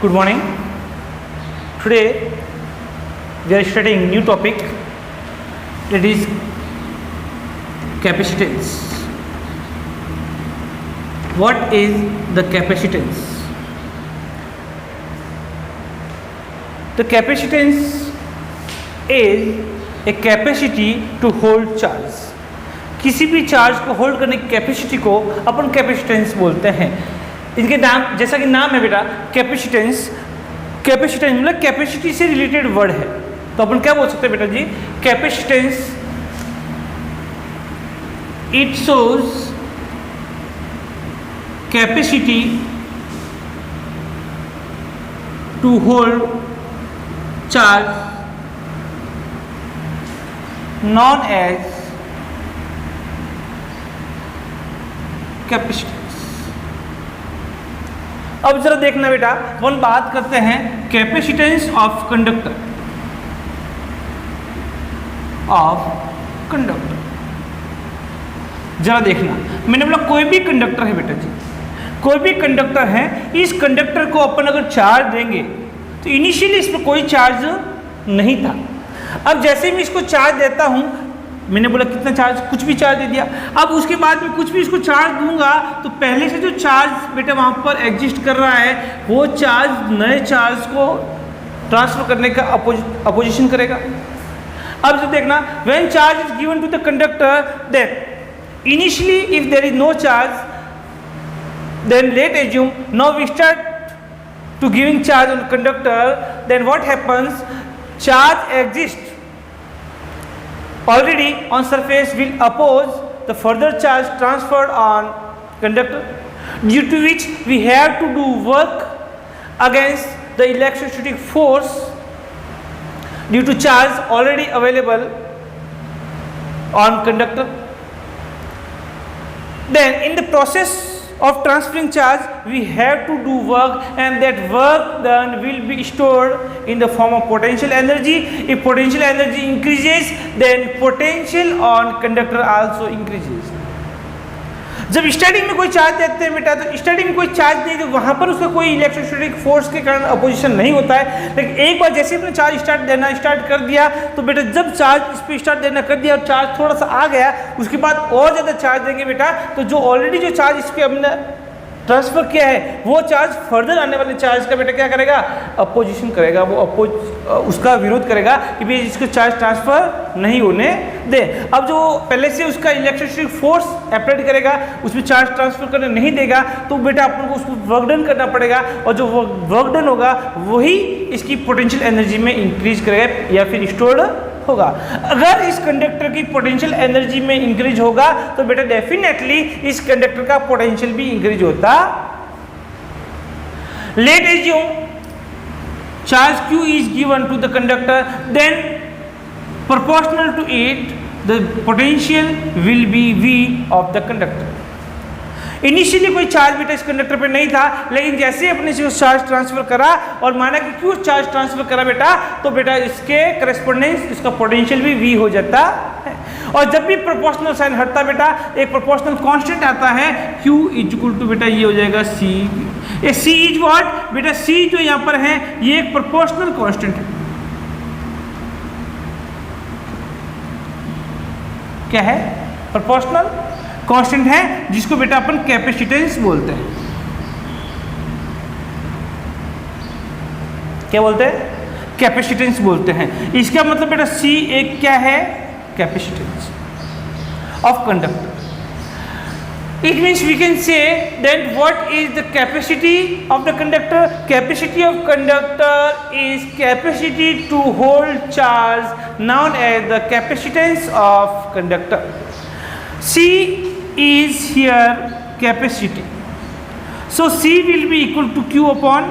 Good morning. Today we are studying new topic, that is capacitance. What is the capacitance? The capacitance is a capacity to hold charge. किसी भी charge को hold करने की capacity को अपन capacitance बोलते हैं. इनके नाम, जैसा कि नाम है बेटा कैपेसिटेंस, कैपेसिटेंस मतलब कैपेसिटी से रिलेटेड वर्ड है. तो अपन क्या बोल सकते हैं बेटा जी, capacitance it shows capacity to hold charge known as capacitance. अब जरा देखना बेटा, अपन बात करते हैं कैपेसिटेंस ऑफ कंडक्टर. जरा देखना, मैंने बोला कोई भी कंडक्टर है बेटा जी, कोई भी कंडक्टर है. इस कंडक्टर को अपन अगर चार्ज देंगे तो इनिशियली इस पर कोई चार्ज नहीं था. अब जैसे मैं इसको चार्ज देता हूं, मैंने बोला कितना चार्ज, कुछ भी चार्ज दे दिया. अब उसके बाद में कुछ भी इसको चार्ज दूंगा तो पहले से जो चार्ज बेटा वहां पर एग्जिस्ट कर रहा है वो चार्ज नए चार्ज को ट्रांसफर करने का अपोजिशन करेगा. अब जो देखना, when charge is given to the conductor, then initially if there is no charge, then let assume now we start to giving charge on conductor, then what happens, charge exist already on surface will oppose the further charge transferred on conductor, due to which we have to do work against the electrostatic force due to charge already available on conductor. Then in the process of transferring charge we have to do work, and that work done will be stored in the form of potential energy. If potential energy increases, then potential on conductor also increases. जब starting में कोई charge देते हैं बेटा, तो starting में कोई charge नहीं, तो वहाँ पर उसका कोई इलेक्ट्रोस्टैटिक फोर्स के कारण अपोजिशन नहीं होता है. लेकिन एक बार जैसे अपने चार्ज देना स्टार्ट कर दिया तो बेटा जब चार्ज इस पर स्टार्ट देना कर दिया और चार्ज थोड़ा सा आ गया, उसके बाद और ज़्यादा चार्ज देंगे बेटा, तो जो ऑलरेडी जो चार्ज इस पर हमने ट्रांसफर किया है वो चार्ज फर्दर आने वाले चार्ज का बेटा क्या करेगा, अपोजिशन करेगा. वो उसका विरोध करेगा कि भाई इसको चार्ज ट्रांसफर नहीं होने दे. अब जो पहले से उसका इलेक्ट्रोस्टैटिक फोर्स अप्लाइड करेगा, उसमें चार्ज ट्रांसफर करने नहीं देगा, तो बेटा अपन को उसको वर्क डन करना पड़ेगा, और जो वर्क डन होगा वही इसकी पोटेंशियल एनर्जी में इंक्रीज करेगा या फिर स्टोर्ड होगा. अगर इस कंडक्टर की पोटेंशियल एनर्जी में इंक्रीज होगा तो बेटा डेफिनेटली इस कंडक्टर का पोटेंशियल भी इंक्रीज होता. Late assume charge Q is given to the conductor, then proportional to it the potential will be V of the conductor. Initially कोई चार्ज बेटा इस कंडक्टर पे नहीं था, लेकिन जैसे अपने से चार्ज ट्रांसफर करा और माना कि क्यों चार्ज ट्रांसफर करा बेटा, तो बेटा इसके करस्पोंडेंस इसका पोटेंशियल भी V हो जाता है. और जब भी प्रोपोर्शनल साइन हटता बेटा, एक प्रोपोर्शनल कांस्टेंट आता है Q इक्वल टू बेटा ये हो जाएगा C. ये C इज व्हाट बेटा, C जो यहाँ पर है ये एक प्रोपोर्शनल कांस्टेंट है. क्या है, प्रोपोर्शनल कांस्टेंट है, जिसको बेटा अपन कैपेसिटेंस बोलते हैं. क्या बोलते हैं, कैपेसिटेंस बोलते हैं. इसका मतलब बेटा C एक क्या है, capacitance of conductor. It means we can say that what is the capacity of the conductor? Capacity of conductor is capacity to hold charge, known as the capacitance of conductor. C is here capacity. So C will be equal to Q upon.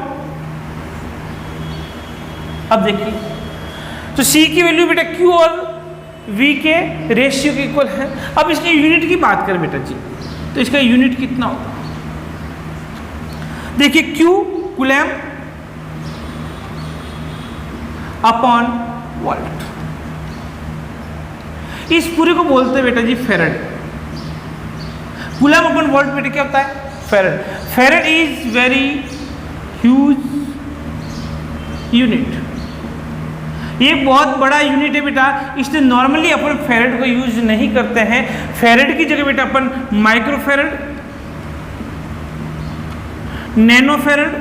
अब देखिए, तो C की value बेटा Q और V के ratio के equal है. अब इसकी यूनिट की बात करें बेटा जी, तो इसका यूनिट कितना होगा, देखिए Q कूलम अपॉन वोल्ट. इस पूरे को बोलते हैं बेटा जी फेरेड. कूलम अपॉन वोल्ट बेटा क्या होता है, फेरेड. फेरेड इज वेरी ह्यूज यूनिट। ये बहुत बड़ा यूनिट है बेटा, इसलिए नॉर्मली अपन फेरेड को यूज नहीं करते हैं। फेरेड की जगह बेटा अपन माइक्रोफेरेड, नैनोफेरेड,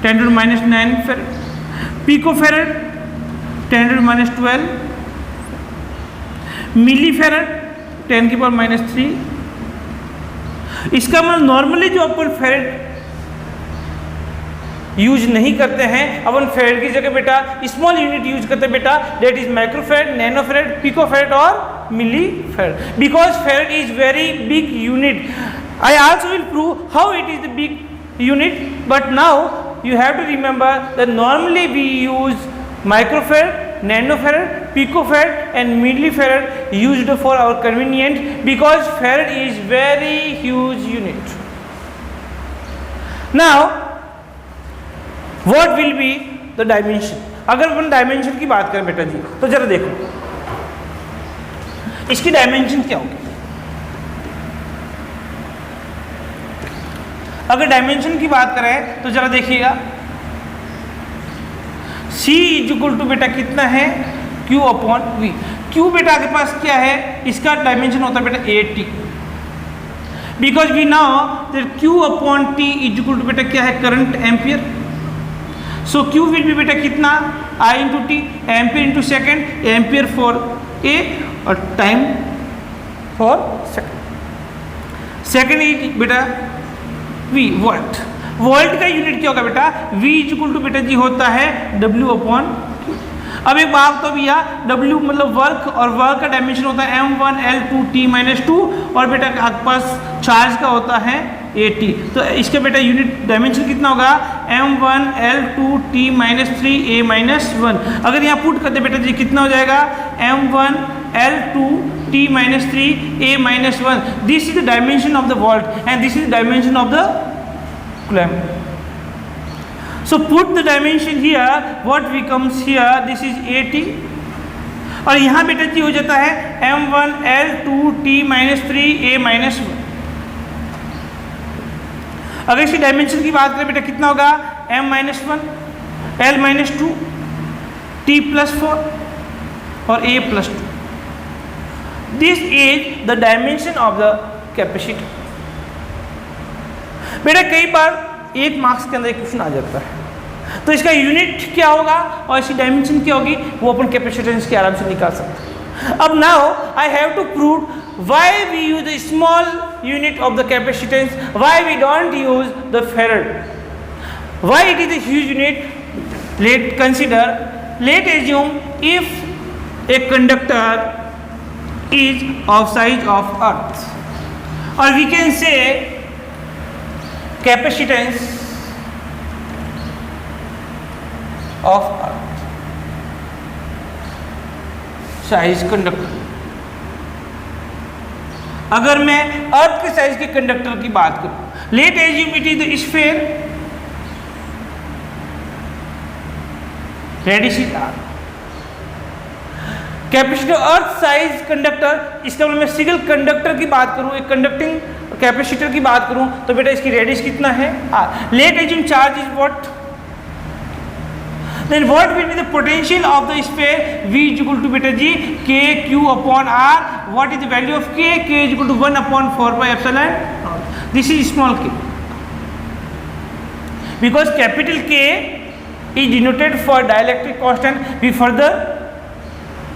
10⁻⁹ फेरेड, पिकोफेरेड 10⁻12, मिलीफेरेड 10⁻³ इसका मतलब नॉर्मली जो अपन फेरेड यूज नहीं करते हैं, अपन फेरेड की जगह बेटा स्मॉल यूनिट यूज करते हैं बेटा, that is microfarad, nanofarad, picofarad और millifarad. Because farad is very big unit. I also will prove how it is the big unit, but now you have to remember that normally we use microfarad, nanofarad, picofarad and millifarad used for our convenience, because farad is very huge unit. Now what will be the dimension? अगर अपन dimension की बात करें बेटा जी, तो जरा देखो इसकी dimension क्या होगी। अगर डायमेंशन की बात करें तो जरा देखिएगा, C इक्वल टू बेटा कितना है, Q/V। Q बेटा आपके पास क्या है, इसका डायमेंशन होता है बेटा 80, because we know that Q/T equal to बेटा क्या है, current ampere. So Q will be बेटा कितना, I/T, ampere into second, ampere for A और time for second. Second is बेटा V, वोल्ट। वोल्ट का यूनिट क्या होगा बेटा, V इक्वल टू बेटा जी होता है W/Q। अब एक बात तो भैया, W मतलब वर्क, और वर्क का डायमेंशन होता है m1L2T-2, और बेटा आपके पास चार्ज का होता है 80। तो इसका बेटा यूनिट डायमेंशन कितना होगा, m1L2T-3A-1। अगर यहाँ पुट करते बेटा जी कितना हो जाएगा, m1L2T-3A-1। This is the dimension of the volt and this is the dimension of the coulomb. So put the dimension here, what becomes here, this is 80, और यहाँ बेटा जी हो जाता है m1L2T-3A-1। अगर इसकी डायमेंशन की बात करें बेटा कितना होगा, m-1, L-2, T+4 और A+2। This is the dimension of the capacitor। बेटा कई बार 1 मार्क्स के अंदर एक क्वेश्चन आ जाता है, तो इसका यूनिट क्या होगा और इसकी डायमेंशन क्या होगी, वो अपन कैपेसिटेंस के आराम से निकाल सकते हैं। अब now I have to prove why we use the small unit of the capacitance, why we don't use the farad, why it is the huge unit. Let consider, let assume if a conductor is of size of earth, or we can say capacitance of earth, size conductor. अगर मैं अर्थ के size के conductor की बात करूं, late assume it is the sphere, radius is r, capacitor earth size conductor. इसका मतलब मैं सिंगल कंडक्टर की बात करूं, एक कंडक्टिंग कैपेसिटर की बात करूं, तो बेटा इसकी रेडियस कितना है, r। Let assume charge is what, then what will be the potential of the sphere, v equal to बेटा जी kq/r। What is the value of k equal to 1/4πε। This is small k, because capital K is denoted for dielectric constant. We further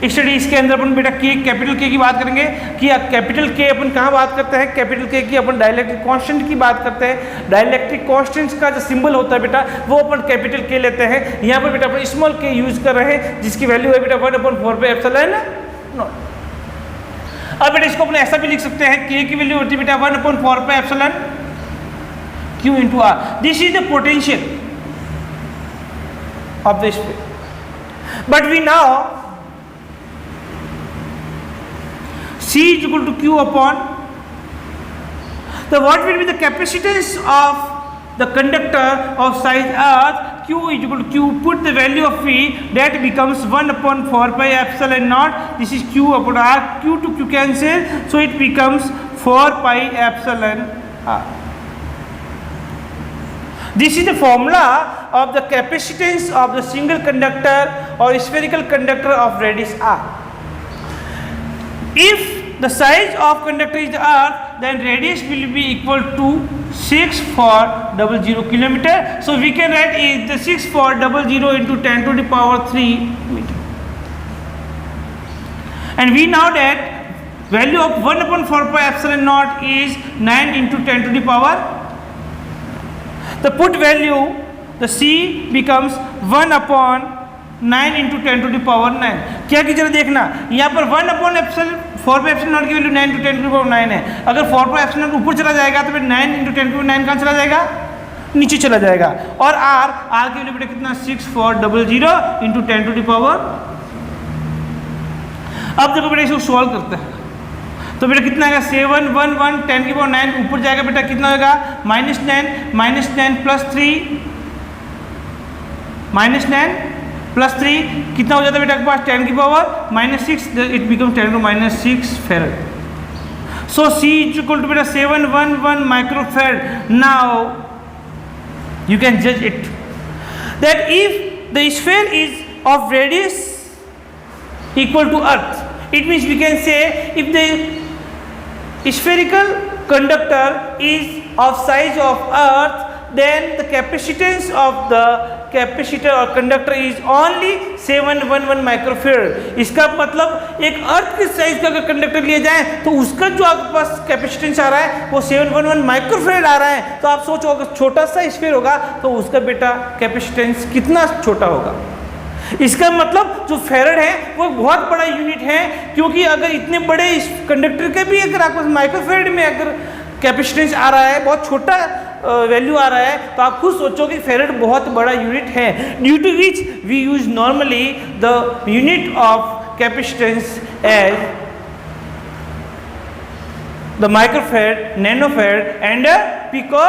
study इसके अंदर अपन बेटा capital K की बात करेंगे कि capital K अपन कहाँ बात करते हैं, कैपिटल K की अपन डाइलेक्ट्रिक कांस्टेंट की बात करते हैं। डाइलेक्ट्रिक कांस्टेंट का जो सिंबल होता है बेटा वो अपन कैपिटल K लेते हैं। यहाँ पर बेटा अपन स्मॉल k यूज कर रहे हैं, जिसकी वैल्यू है बेटा 1/4πε0। अब बेटा इसको अपन ऐसा भी लिख सकते हैं, K की वैल्यू होती है बेटा 1/4πε Q × R। This is the potential of the sphere, but we now C is equal to Q/, so what will be the capacitance of the conductor of size earth, Q is equal to Q, put the value of V, that becomes 1/4πε0, this is Q/R, Q to Q cancel, so it becomes 4πε0R। This is the formula of the capacitance of the single conductor or spherical conductor of radius r. If the size of conductor is earth, then radius will be equal to 6400 kilometer. So we can write is the 6400 into 10 to the power 3 meter. And we know that value of 1 upon 4 pi epsilon naught is 9 into 10 to the power. The put value, the C becomes 1 upon 9 into 10 to the power 9. क्या की जरा देखना, यहाँ पर 1 upon epsilon 4 pi epsilon naught की value 9 into 10 to the power 9 है. अगर 4 pi epsilon naught ऊपर चला जाएगा तो फिर 9 into 10 to the power 9 कहाँ चला जाएगा, नीचे चला जाएगा. और R की वैल्यू बेटा कितना 6400 into 10 to the power. अब देखो बेटा इसको सॉल्व करते हैं तो बेटा कितना आएगा 7 1 1 10 की पावर 9 ऊपर जाएगा बेटा कितना होगा -9 प्लस 3 -9 कितना हो जाता है बेटा के पास 10 की power -6 it become 10 to -6 farad. So C is equal to बेटा 711 microfarad. Now you can judge it that if the sphere is of radius equal to earth, it means we can say if the spherical conductor is of size of earth, then the capacitance of the capacitor or conductor is only 711 microfarad. इसका मतलब एक अर्थ के size का अगर conductor लिया जाए तो उसका जो आपके पास कैपेसिटेंस आ रहा है वो 711 माइक्रोफेरेड आ रहा है. तो आप सोचो अगर छोटा सा स्फीयर होगा तो उसका बेटा कैपेसिटेंस कितना छोटा होगा. इसका मतलब जो फेरेड है वो बहुत बड़ा यूनिट है, क्योंकि अगर इतने बड़े इस कंडक्टर के भी अगर आपको माइक्रोफेरेड में अगर कैपेसिटेंस आ रहा है, बहुत छोटा वैल्यू आ रहा है, तो आप खुद सोचो कि फेरेड बहुत बड़ा यूनिट है. Due to which we use normally the unit of capacitance as the microfarad, nanofarad and pico